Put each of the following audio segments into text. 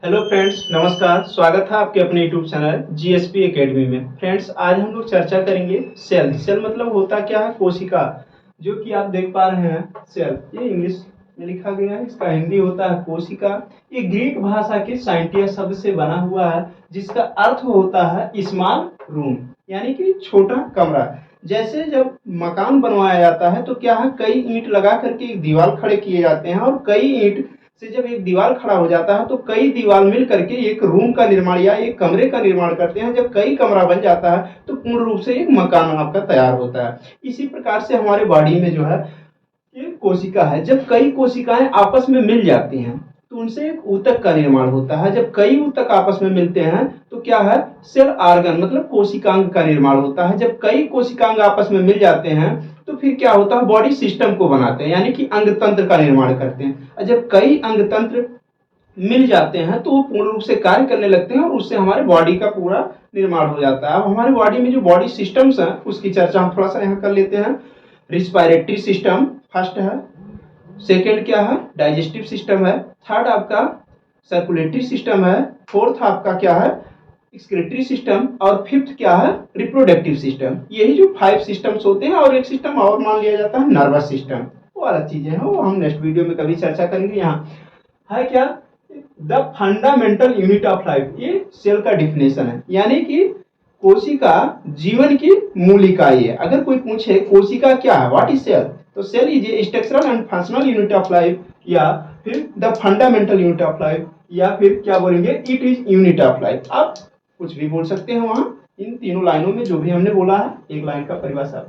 Hello friends, नमस्कार। स्वागत है आपके अपने यूट्यूब चैनल जीएसपी एकेडमी में। फ्रेंड्स, आज हम लोग चर्चा करेंगे सेल। सेल मतलब होता क्या है? कोशिका। जो कि आप देख पा रहे हैं सेल, ये इंग्लिश में लिखा गया है, इसका हिंदी होता है कोशिका। ये ग्रीक भाषा के साइंटिया शब्द से बना हुआ है, जिसका अर्थ होता है स्मॉल रूम, यानी कि छोटा कमरा। जैसे जब मकान बनवाया जाता है तो क्या है, कई ईंट लगा करके एक दीवार खड़े किए जाते हैं, और कई ईंट से जब एक दीवार खड़ा हो जाता है तो कई दीवार मिल करके एक रूम का निर्माण या एक कमरे का निर्माण करते हैं। जब कई कमरा बन जाता है तो पूर्ण रूप से एक मकान आपका तैयार होता है। इसी प्रकार से हमारे बॉडी में जो है ये कोशिका है। जब कई कोशिकाएं आपस में मिल जाती हैं तो उनसे एक ऊतक का निर्माण होता है। जब कई ऊतक आपस में मिलते हैं तो क्या है, सेल ऑर्गन मतलब कोशिकांग का निर्माण होता है। जब कई कोशिकांग आपस में मिल जाते हैं तो फिर क्या होता है, बॉडी सिस्टम को बनाते हैं, यानी कि अंग तंत्र का निर्माण करते हैं। और जब कई अंग तंत्र मिल जाते हैं तो वो पूर्ण रूप से कार्य करने लगते हैं और उससे हमारे बॉडी का पूरा निर्माण हो जाता है। अब हमारे बॉडी में जो बॉडी सिस्टम्स हैं उसकी चर्चा हम थोड़ा सा यहाँ कर लेते हैं। रिस्पायरेटरी सिस्टम फर्स्ट है, सेकेंड क्या है, डाइजेस्टिव सिस्टम है, थर्ड आपका सर्कुलेटरी सिस्टम है, फोर्थ आपका क्या है, एक्सक्रीटरी सिस्टम, और फिफ्थ क्या है, रिप्रोडक्टिव सिस्टम। यही जो 5 सिस्टम्स होते हैं, और एक सिस्टम और मान लिया जाता है नर्वस सिस्टम। वो अलग चीजें हैं, वो हम नेक्स्ट वीडियो में कभी चर्चा करेंगे। यहाँ है क्या, the fundamental unit of life, ये सेल का डिफिनेशन है, यानी कि कोशिका जीवन की मूल इकाई है। अगर कोई पूछे कोशिका क्या है, व्हाट इज सेल, तो cell is a structural and functional unit of life, या फिर the fundamental unit of life, या फिर क्या बोलेंगे, it is unit of life. आप कुछ भी बोल सकते हैं वहां इन तीनों लाइनों में जो भी हमने बोला है, एक लाइन का परिभाषा।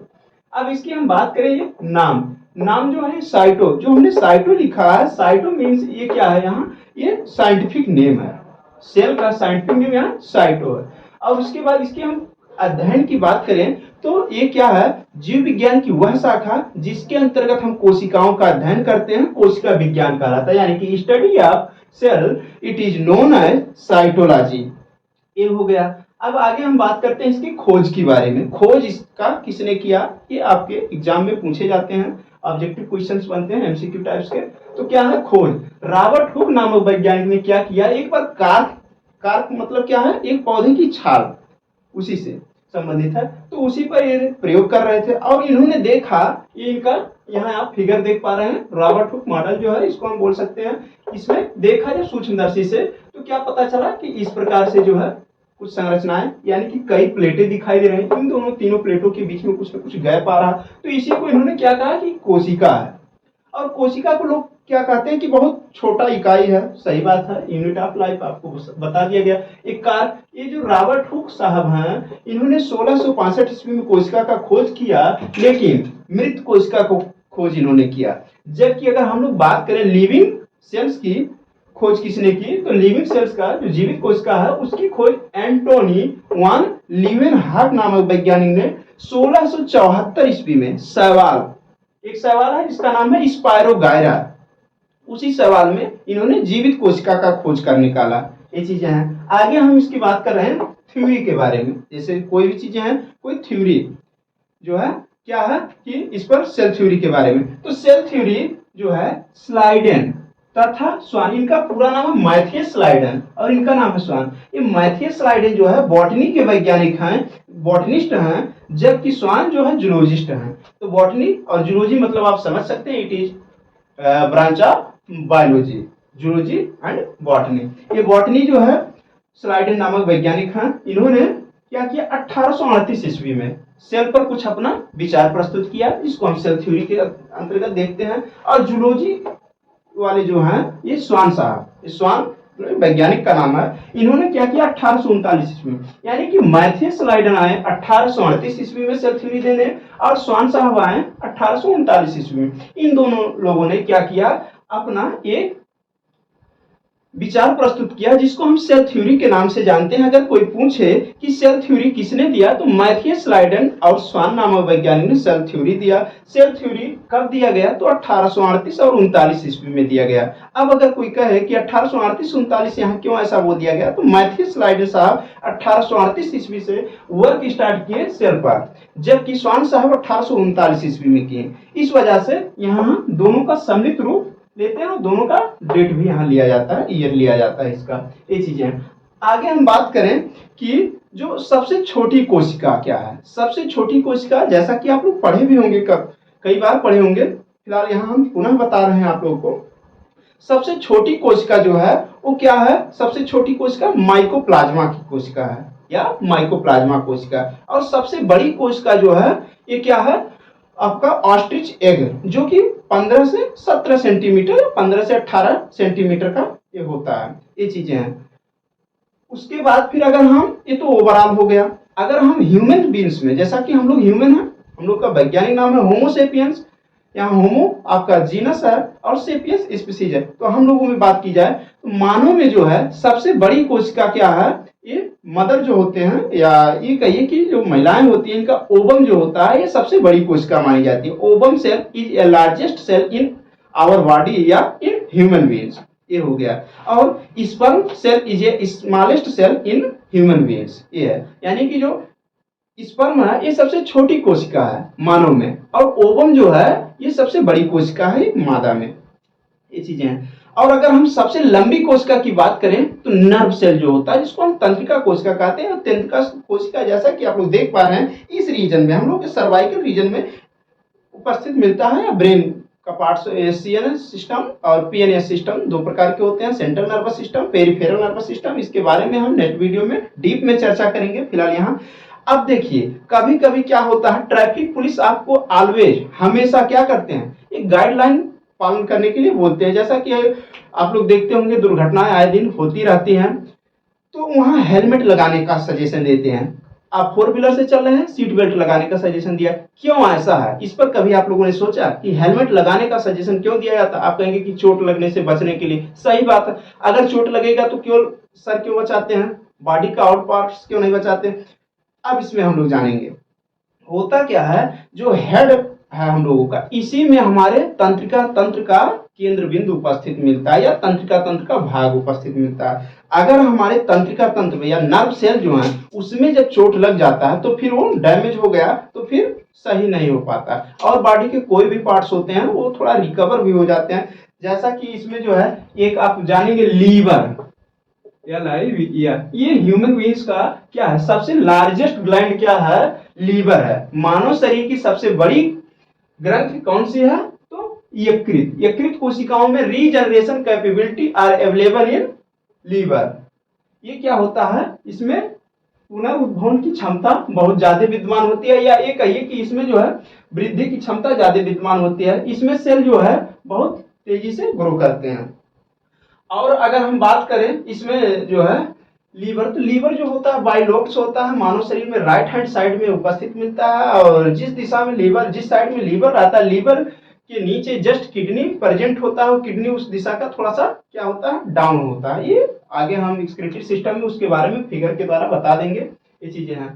अब इसकी हम बात करें नाम। नाम जो है साइटो, जो हमने साइटो लिखा है, साइटो मीन्स ये क्या है, यहाँ ये साइंटिफिक नेम है। सेल का साइंटिफिक नेम यहाँ साइटो है। और उसके बाद इसके हम अध्ययन की बात करें तो ये क्या है, जीव विज्ञान की वह शाखा जिसके अंतर्गत हम कोशिकाओं का अध्ययन करते हैं, कोशिका विज्ञान कहलाता है, यानी कि study of cell, it is known as cytology. ये हो गया। अब आगे हम बात करते हैं इसकी खोज के बारे में। खोज इसका किसने किया, ये आपके एग्जाम में पूछे जाते हैं, ऑब्जेक्टिव क्वेश्चंस बनते हैं एमसीक्यू टाइप्स के। तो क्या है खोज, रॉबर्ट हुक नामक वैज्ञानिक ने क्या किया, एक बार कार्क, कार्क मतलब क्या है, एक पौधे की छाल, उसी से संबंधित है, तो उसी पर ये प्रयोग कर रहे थे। और इन्होंने देखा, ये इनका यहाँ आप फिगर देख पा रहे हैं, रॉबर्ट हुक मॉडल जो है इसको हम बोल सकते हैं। इसमें देखा जब सूक्ष्मदर्शी से तो क्या पता चला कि इस प्रकार से जो है कुछ संरचनाएं, यानी कि कई प्लेटें दिखाई दे रही हैं। इन दोनों तीनों प्लेटों के बीच में कुछ न कुछ गैप आ रहा, तो इसी को इन्होंने क्या कहा कि कोशिका है। और कोशिका को लोग क्या कहते हैं कि बहुत छोटा इकाई है। सही बात है, यूनिट ऑफ लाइफ आपको बता दिया गया। एक कार, ये जो रॉबर्ट हुक साहब हैं, इन्होंने 1665 ईस्वी में कोशिका का खोज किया, लेकिन मृत कोशिका को खोज इन्होंने किया। जबकि अगर हम लोग बात करें लिविंग सेल्स की खोज किसने की, तो लिविंग सेल्स का जो जीवित कोशिका है उसकी खोज एंटोनी वान लीवेनहॉक नामक वैज्ञानिक ने 1674 ईस्वी में सवाल, एक सवाल है जिसका नाम है स्पायरोगायरा, उसी सवाल में इन्होंने जीवित कोशिका का खोज कर निकाला। ये चीजें हैं। आगे हम इसकी बात कर रहे हैं थ्योरी के बारे में। जैसे कोई भी चीजें हैं, कोई थ्योरी जो है क्या है कि इस पर सेल थ्योरी के बारे में। तो सेल थ्योरी जो है स्लाइडेन तथा स्वान, इनका पूरा नाम है मैथियस स्लाइडेन और इनका नाम है स्वान। ये मैथियस स्लाइडेन जो है बॉटनी के वैज्ञानिक हैं, बॉटनिस्ट हैं, जबकि स्वान जो है जूलॉजिस्ट हैं। तो बॉटनी और जूलॉजी मतलब आप समझ सकते हैं, it is branch of biology, zoology and botany. ये बॉटनी जो है स्लाइडेन नामक वैज्ञानिक हैं, इन्होंने क्या किया, 1838 ईस्वी में सेल पर कुछ अपना विचार प्रस्तुत किया, जिसको हम सेल थ्योरी के अंतर्गत देखते हैं। और जूलॉजी वाले जो हैं ये स्वान साहब, स्वान वैज्ञानिक का नाम है, इन्होंने क्या किया 1839 ईस्वी में, यानी कि मैथियस स्लाइडन आए 1838 ईस्वी में सेल थ्योरी देने, और स्वान साहब आए 1839 ईस्वी में। इन दोनों लोगों ने क्या किया, अपना एक विचार प्रस्तुत किया, जिसको हम सेल थ्योरी के नाम से जानते हैं। अगर कोई पूछे कि सेल थ्योरी किसने दिया, तो मैथियस स्लाइडन और स्वान नामक वैज्ञानिक ने सेल थ्योरी दिया। सेल थ्योरी कब दिया गया, तो 1838 और 39 ईस्वी में दिया गया। अब अगर कोई कहे कि 1838-39 यहाँ क्यों ऐसा वो दिया गया, तो मैथियस स्लाइडन साहब 1838 ईस्वी से वर्क स्टार्ट किए सेल पर, जबकि स्वान साहब 1839 ईस्वी में किए। इस वजह से यहाँ दोनों का सम्मिलित रूप लेते हैं और दोनों का डेट भी यहाँ लिया जाता है, ईयर लिया जाता है इसका। ये चीजें हैं। आगे हम बात करें कि जो सबसे छोटी कोशिका क्या है। सबसे छोटी कोशिका जैसा कि आप लोग पढ़े भी होंगे, कई बार पढ़े होंगे, फिलहाल यहाँ हम पुनः बता रहे हैं आप लोगों को। सबसे छोटी कोशिका जो है वो क्या है? सबसे छोटी कोशिका माइकोप्लाज्मा की कोशिका है या माइकोप्लाज्मा कोशिका। और सबसे बड़ी कोशिका जो है ये क्या है? आपका ऑस्ट्रिच एग, जो कि 15 से 17 सेंटीमीटर, 15 से 18 सेंटीमीटर का ये होता है। ये चीजें हैं। उसके बाद फिर अगर हम, ये तो ओवरऑल हो गया, अगर हम ह्यूमन बींग्स में, जैसा कि हम लोग ह्यूमन हैं, हम लोग का वैज्ञानिक नाम है होमोसेपियंस, यहाँ होमो आपका जीनस है और सेपियंस स्पीसीज है। तो हम लोगों में बात की जाए तो मानव में जो है सबसे बड़ी कोशिका क्या है? ये मदर जो होते हैं, या ये कहिए कि जो महिलाएं होती हैं, इनका ओवम जो होता है ये सबसे बड़ी कोशिका मानी जाती है। Ovum cell is a largest cell in our body या इन ह्यूमन बीइंग्स, ये हो गया। और sperm cell is a smallest cell in human beings, ये है। यानी कि जो स्पर्म है ये सबसे छोटी कोशिका है मानव में, और ओवम जो है ये सबसे बड़ी कोशिका है मादा में। ये चीजें हैं। और अगर हम सबसे लंबी कोशिका की बात करें तो नर्व सेल जो होता है, जिसको हम तंत्रिका कोशिका कहते हैं। तंत्रिका कोशिका जैसा कि आप लोग देख पा रहे हैं इस रीजन में, हम लोग के सर्वाइकल रीजन में उपस्थित मिलता है, या ब्रेन का पार्ट। सीएनएस सिस्टम और पीएनएस सिस्टम दो प्रकार के होते हैं, central nervous system, peripheral nervous system. इसके बारे में हम नेक्स्ट वीडियो में डीप में चर्चा करेंगे। फिलहाल यहाँ अब देखिए, कभी कभी क्या होता है, ट्रैफिक पुलिस आपको ऑलवेज, हमेशा क्या करते हैं, एक गाइडलाइन पालन करने के लिए बोलते हैं। जैसा कि आप लोग देखते होंगे दुर्घटनाएं आए दिन होती रहती हैं, तो वहां हेलमेट लगाने का सजेशन देते हैं। आप 4 व्हीलर से चल रहे हैं, सीट बेल्ट लगाने का सजेशन दिया। क्यों ऐसा है? इस पर कभी आप लोगों ने सोचा कि हेलमेट लगाने का सजेशन क्यों दिया जाता? आप कहेंगे कि चोट लगने से बचने के लिए। सही बात है, अगर चोट लगेगा तो केवल सर क्यों बचाते हैं, बॉडी का आउट पार्ट्स क्यों नहीं बचाते? अब इसमें हम लोग जानेंगे होता क्या है। जो हेड है हम लोगों का, इसी में हमारे तंत्रिका तंत्र का केंद्र बिंदु उपस्थित मिलता है, या तंत्रिका तंत्र का भाग उपस्थित मिलता है। अगर हमारे तंत्रिका तंत्र में या नर्व सेल जो है उसमें जब चोट लग जाता है तो फिर वो डैमेज हो गया तो फिर सही नहीं हो पाता, और बॉडी के कोई भी पार्ट्स होते हैं वो थोड़ा रिकवर भी हो जाते हैं। जैसा कि इसमें जो है एक आप जानेंगे लीवर, ये ह्यूमन बीइंग्स का क्या है, सबसे लार्जेस्ट ग्लैंड क्या है? लीवर है। मानव शरीर की सबसे बड़ी ग्रंथि कौन सी है? तो यकृत। यकृत कोशिकाओं में regeneration capability are available in liver. ये क्या होता है, इसमें पुनर्उद्भवन की क्षमता बहुत ज्यादा विद्यमान होती है, या ये कहिए कि इसमें जो है वृद्धि की क्षमता ज्यादा विद्यमान होती है। इसमें सेल जो है बहुत तेजी से ग्रो करते हैं। और अगर हम बात करें इसमें जो है लीवर, तो लीवर जो होता है बाइलोब्स होता है, मानव शरीर में राइट हैंड साइड में उपस्थित मिलता है। और जिस दिशा में लीवर, जिस साइड में लीवर रहता है, लीवर के नीचे जस्ट किडनी प्रेजेंट होता है, किडनी उस दिशा का थोड़ा सा क्या होता है, डाउन होता है। ये आगे हम एक्सक्रीटरी सिस्टम में उसके बारे में फिगर के द्वारा बता देंगे। ये चीजें हैं।